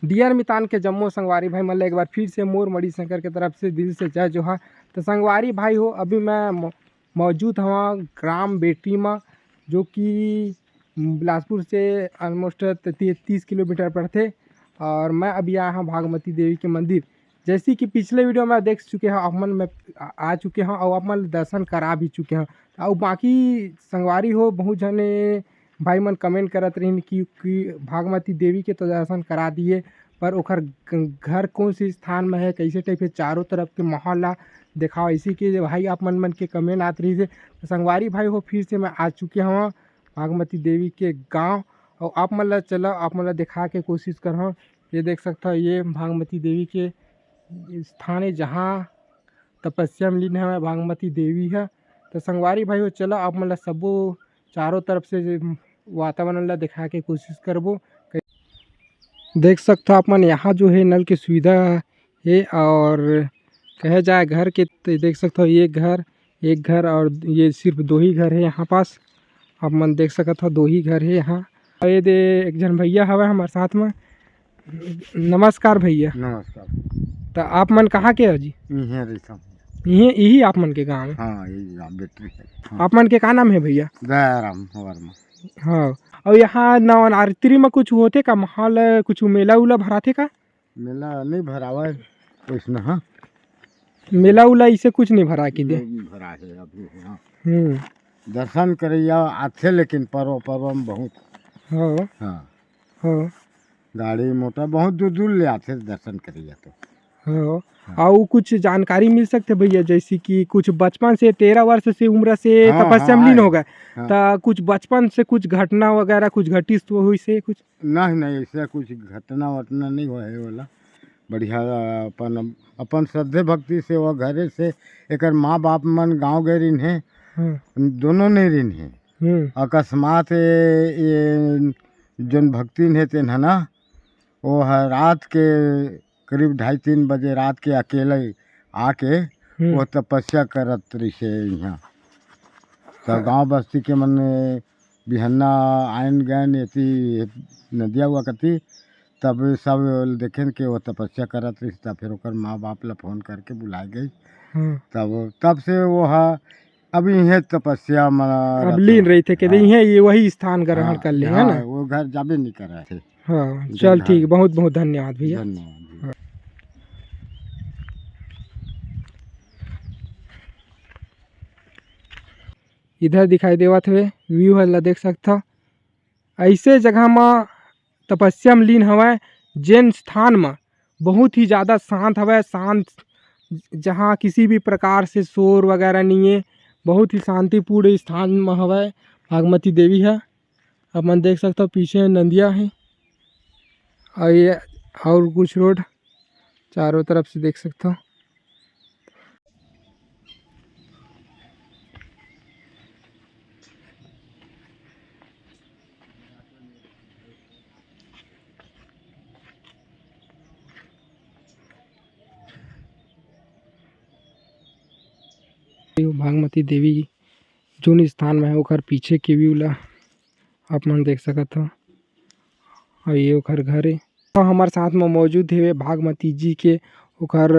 Dear मितान के जम्मो संगवारी भाई मतलब एक बार फिर से मोर मड़ी शंकर की तरफ से दिल से जय जोहार। तो संगवारी भाई हो अभी मैं मौजूद हवा ग्राम बेटी में जो कि बिलासपुर से ऑलमोस्ट 30 किलोमीटर पर थे। और मैं अभी आया हूँ भागमती देवी के मंदिर। जैसे कि पिछले वीडियो में देख चुके हैं अपन में आ चुके हैं और अपन दर्शन करा भी चुके हैं। और बाकी संगवारी हो बहुत जने भाई मन कमेंट करत रही कि भागमती देवी के तो दर्शन करा दिए पर ओखर घर कौन सी स्थान में है, कैसे टाइप है, चारों तरफ के माहौल ला दिखाओ। इसी के भाई आप मन के कमेंट आत रही से। तो संगवारी भाई हो फिर से मैं आ चुके हूँ भागमती देवी के गांव और आप मन ला चलो आप मन ला दिखा के कोशिश कर हूँ। ये देख सकता हो ये भागमती देवी के स्थान है जहाँ तपस्या में लीन है भागमती देवी है। तो संगवारी भाई हो चलो आप मन ला सबो चारों तरफ से वातावरण ला दिखा के कोशिश करबो। देख सकते हो आप मन यहाँ जो है नल की सुविधा है और कहे जाए घर के तो देख सकते हो ये घर एक घर और ये सिर्फ दो ही घर है यहाँ पास। आप मन देख सकते हो दो ही घर है यहाँ। और ये दे एक जन भैया हवा हमारे साथ में। नमस्कार भैया। नमस्कार। तो आप मन कहाँ के हो जी? यही आप मन के गाँव है? हाँ यही गाँव बेटी है। हाँ। आप मन के का नाम है भैया? दयाराम वर्मा। हाँ और यहाँ नवरात्रि में कुछ होते का माहौल, कुछ मेला उला भराते का? मेला नहीं भरावा है इसमें। हाँ मेला उला इसे कुछ नहीं भरा की दे भरा है अभी। हाँ दर्शन करैया आथे लेकिन पर्व पर्व में बहुत हाँ हाँ हाँ गाड़ी मोटर बहुत दूर दूर ले आते दर्शन करैया तो हाँ। और कुछ जानकारी मिल सकते भैया जैसे कि कुछ बचपन से 13 वर्ष से उम्र से हाँ, तपस्या में हाँ, लीन हो गए। हाँ। तो कुछ बचपन से कुछ घटना वगैरह कुछ घटित तो हुई से कुछ नहीं ऐसा कुछ घटना वटना नहीं हुआ है वाला। बढ़िया अपन अपन श्रद्धे भक्ति से वह घरे से एक माँ बाप मन गाँव गए रिन है। दोनों नहीं रिन है अकस्मात ये जन भक्ति है तेन है ना वो है रात के करीब 2:30-3 बजे रात के अकेले आके वो तपस्या करत रही से यहाँ। तो गांव बस्ती के मन बिहन्ना आयन गैन एती नदिया हुआ करती तब सब देखें कि वो तपस्या करत रही। तब फिर ओकर माँ बाप ला फोन करके बुलाई गई। तब से वो है अभी है तपस्या मना अब लीन रही थे कि ये वही स्थान ग्रहण कर ले है ना। वो घर जाबे नहीं कर रहे थे। हाँ चल ठीक, बहुत बहुत धन्यवाद भैया। धन्यवाद। इधर दिखाई देवत हुए व्यू हल्ला देख सकता ऐसे जगह में तपस्या में लीन हवै जैन स्थान में बहुत ही ज़्यादा शांत हवै, शांत जहाँ किसी भी प्रकार से शोर वगैरह नहीं है, बहुत ही शांतिपूर्ण स्थान में हवै भागमती देवी है। अपन देख सकते हो पीछे नदिया है और ये और कुछ रोड चारों तरफ से देख सकते हो। भागमती देवी जोन स्थान में है ओखर पीछे के व्यू ला आप मन देख सकत हो। और ये ओखर घर है। तो हमारे साथ में मौजूद है भागमती जी के ओखर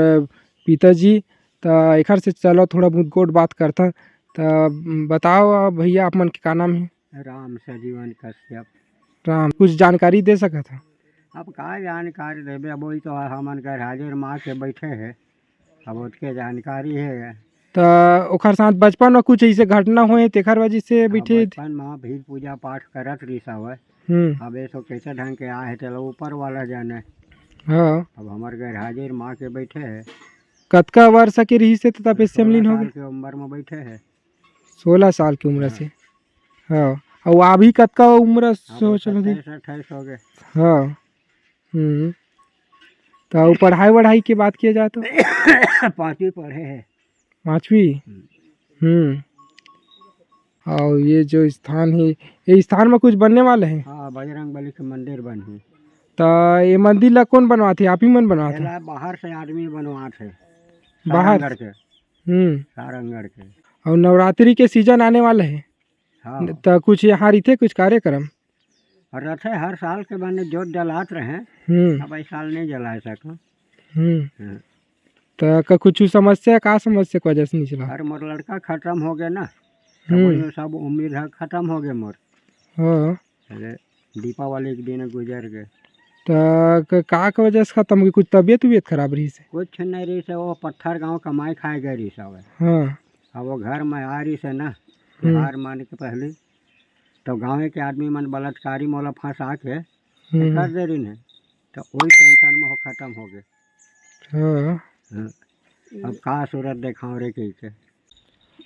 पिताजी। तो एक से चलो थोड़ा बहुत गोट बात करता। तो बताओ भैया आप मन के का नाम है? राम सजीवन कश्यप। राम कुछ जानकारी दे सका था? अब का जानकारी देवे अब वही तो हमन कर हाजिर माँ के बैठे है अब उसके जानकारी है। तो ओखर साथ बचपन में कुछ ऐसे घटना हुए तेखर वजह से बैठे बचपन माँ भी पूजा पाठ करत रही सब है। अब ऐसो कैसे ढंग के आए चलो ऊपर वाला जाने। हाँ अब हमारे घर हाजिर माँ के बैठे है। कतका वर्ष के रही से तपस्या में लीन हो गए? उम्र में बैठे है 16 साल की उम्र से। हाँ और अभी कतका उम्र सो चलो 28 हो गए। हाँ तो पढ़ाई वढ़ाई की बात किया जाए तो 5वीं पढ़े है। 5वीं। और ये जो स्थान है ये स्थान में कुछ बनने वाले हैं? हाँ बजरंग बली के मंदिर बनी। तो ये मंदिर ला कौन बनवाते? आप ही मन बनवाते? बाहर से आदमी बनवाते है बाहर के। सारंगढ़ के। और नवरात्रि के सीजन आने वाले हैं। हाँ। तो कुछ यहाँ रहते कुछ कार्यक्रम? और रथे हर साल के बने जोत जलात रहे, अब इस साल नहीं जला सका। तो कुछ समस्या का समस्या की वजह से नहीं चला? अरे मोर लड़का खत्म हो गया ना, तो वही सब उम्मीद है खत्म हो गए मोर। हाँ, अरे दीपावली के दिन गुजर गए। तो का के वजह से खत्म हुई? कुछ तबीयत खराब रही से? कुछ नहीं रही से, वो पत्थर गांव कमाई खाए गए रही सब। हाँ, अब वो घर में आ रही से ना हार मान के पहले, तो गाँव के आदमी मन बलात्कारी मोला फंसा के कर दे रही है, तो वही टेंशन में वो खत्म हो गए। हाँ, अब का सूरत देखाओ रे के।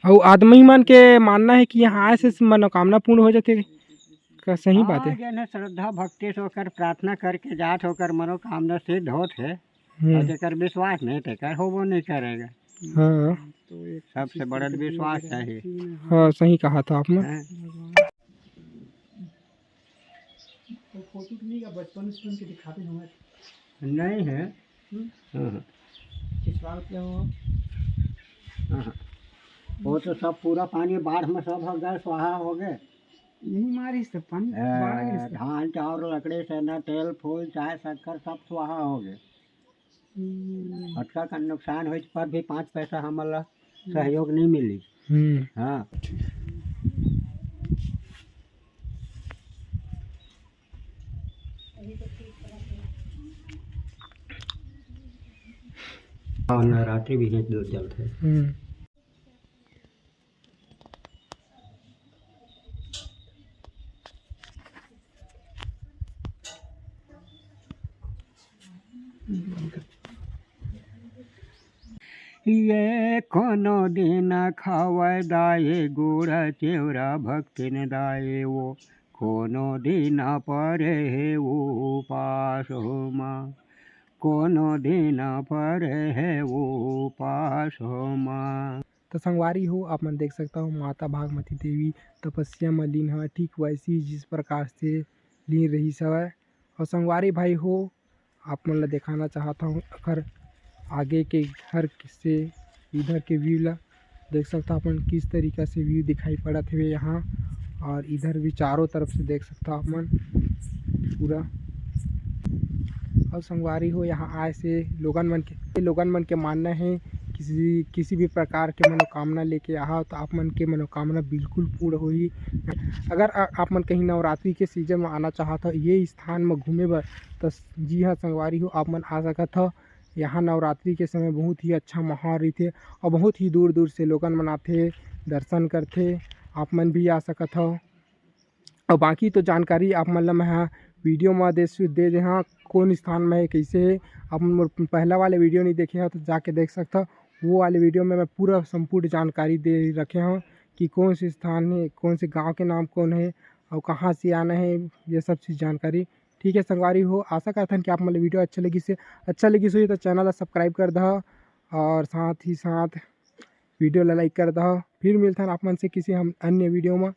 और आदमी मन के मानना है कि यहाँ आए से मनोकामना पूर्ण हो जाते, का सही बात है? जन श्रद्धा भक्ति से होकर प्रार्थना करके जात होकर मनोकामना सिद्ध होत है, और जेकर विश्वास नहीं तेकर होबो नहीं करेगा। हाँ, तो सबसे बड़ा विश्वास चाहिए। हाँ, सही कहा था आपने। बचपन के दिखाते नहीं है। वो तो सब पूरा पानी बाढ़ में सब हो गए, स्वाहा हो गए। यही मारी से पानी धान चावल लकड़ी से न तेल फूल चाय शक्कर सब स्वाहा हो गए। अटका का नुकसान हो पर भी 5 पैसा हमारा सहयोग नहीं मिली। हाँ, नवरात्रि भी नहीं दूर चलते। ये कोनो दिन खावे दाए गुड़ चेवरा भक्तिन दाए, वो कोनो दिन परे है उपास हो माँ, कोनो दिन परे है उपास हो माँ। तो संगवारी हो, आप मन देख सकता हो माता भागमती देवी तपस्या में लीन है, ठीक वैसी जिस प्रकार से लीन रही सवै। और संगवारी भाई हो, आप मन ला दिखाना चाहता हूँ अगर आगे के घर से इधर के व्यू ला देख सकता अपन किस तरीका से व्यू दिखाई पड़त है यहाँ, और इधर भी चारों तरफ से देख सकता अपन पूरा। और संगवारी हो, यहाँ आए से लोगन मन के मानना है किसी भी प्रकार के मनोकामना लेके आओ तो आप मन के मनोकामना बिल्कुल पूर्ण होगी। अगर आप मन कहीं नवरात्रि के सीजन में आना चाहत हो ये स्थान में घूमे बर, तो जी हाँ संगवारी हो, आप मन आ सकत हो। यहाँ नवरात्रि के समय बहुत ही अच्छा माहौल रहते और बहुत ही दूर दूर से लोगन मन आते दर्शन करते, आप मन भी आ सकत हो। और बाकी तो जानकारी आप मन ला मैं वीडियो में दे हाँ कौन स्थान में है कैसे है। आप पहला वाले वीडियो नहीं देखे हो तो जाके देख सकता हो, वो वाले वीडियो में मैं पूरा संपूर्ण जानकारी दे रखे हूँ कि कौन से स्थान है, कौन से गांव के नाम कौन है और कहाँ से आना है, ये सब चीज़ जानकारी। ठीक है संगवारी हो, आशा करता हूँ कि आप मतलब वीडियो अच्छा लगी सो तो चैनल सब्सक्राइब कर दो और साथ ही साथ वीडियो ला लाइक कर दो। फिर मिलता है आप मन से किसी हम अन्य वीडियो में।